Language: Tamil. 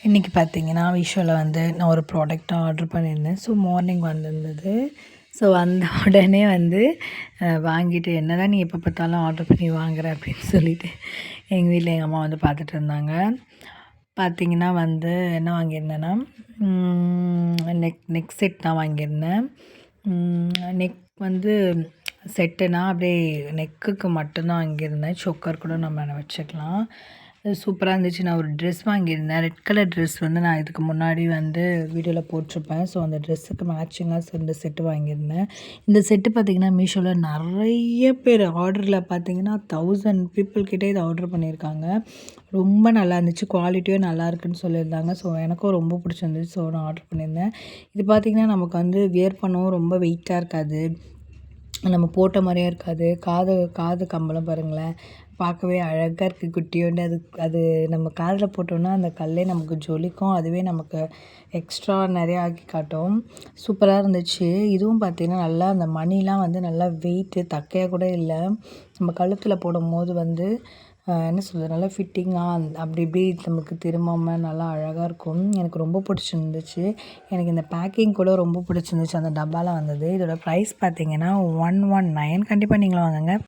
இன்றைக்கி பார்த்தீங்கன்னா மீஷோவில் வந்து நான் ஒரு ப்ராடக்ட் ஆர்டர் பண்ணியிருந்தேன். ஸோ மார்னிங் வந்திருந்தது. ஸோ வந்த உடனே வந்து வாங்கிட்டு என்னதான் நீ எப்போ பார்த்தாலும் ஆர்டர் பண்ணி வாங்குற அப்படின்னு சொல்லிட்டு எங்கள் வீட்டில் எங்கள் அம்மா வந்து பார்த்துட்டு இருந்தாங்க. பார்த்தீங்கன்னா வந்து என்ன வாங்கியிருந்தேன்னா நெக் செட் தான் வாங்கியிருந்தேன். நெக் வந்து செட்டுனா அப்படியே நெக்குக்கு மட்டும்தான் வாங்கியிருந்தேன். சொக்கர் கூட நம்ம வச்சுக்கலாம். சூப்பராக இருந்துச்சு. நான் ஒரு ட்ரெஸ் வாங்கியிருந்தேன். ரெட் கலர் ட்ரெஸ் வந்து நான் இதுக்கு முன்னாடி வந்து வீடியோவில் போட்டிருப்பேன். ஸோ அந்த ட்ரெஸ்ஸுக்கு மேட்சிங்காக இந்த செட்டு வாங்கியிருந்தேன். இந்த செட்டு பார்த்திங்கன்னா மீஷோவில் நிறைய பேர் ஆர்டரில் பார்த்திங்கன்னா 1000 பீப்புள் கிட்டே இதை ஆர்டர் பண்ணியிருக்காங்க. ரொம்ப நல்லா இருந்துச்சு. குவாலிட்டியும் நல்லா இருக்குன்னு சொல்லியிருந்தாங்க. ஸோ எனக்கும் ரொம்ப பிடிச்சிருந்துச்சு. ஸோ நான் ஆர்டர் பண்ணியிருந்தேன். இது பார்த்திங்கன்னா நமக்கு வந்து வியர் பண்ணவும் ரொம்ப வெயிட்டாக இருக்காது. நம்ம போட்ட மாதிரியே இருக்காது. காது கம்பளம் பாருங்களேன், பார்க்கவே அழகாக இருக்குது. குட்டியோண்டு அது நம்ம காதில் போட்டோம்னா அந்த கல்லே நமக்கு ஜொலிக்கும். அதுவே நமக்கு எக்ஸ்ட்ரா நிறையா ஆக்கி காட்டும். சூப்பராக இருந்துச்சு. இதுவும் பார்த்திங்கன்னா நல்லா அந்த மணிலாம் வந்து நல்லா வெயிட்டு தக்கையாக கூட இல்லை. நம்ம கழுத்தில் போடும்போது வந்து என்ன சொல்கிறது, நல்லா ஃபிட்டிங்காக அப்படி இப்படி நமக்கு திரும்பாமல் நல்லா அழகாக இருக்கும். எனக்கு ரொம்ப பிடிச்சிருந்துச்சு. எனக்கு இந்த பேக்கிங் கூட ரொம்ப பிடிச்சிருந்துச்சு. அந்த டப்பாவில் வந்தது. இதோட ப்ரைஸ் பார்த்திங்கன்னா 119. கண்டிப்பாக நீங்களும் வாங்குங்க.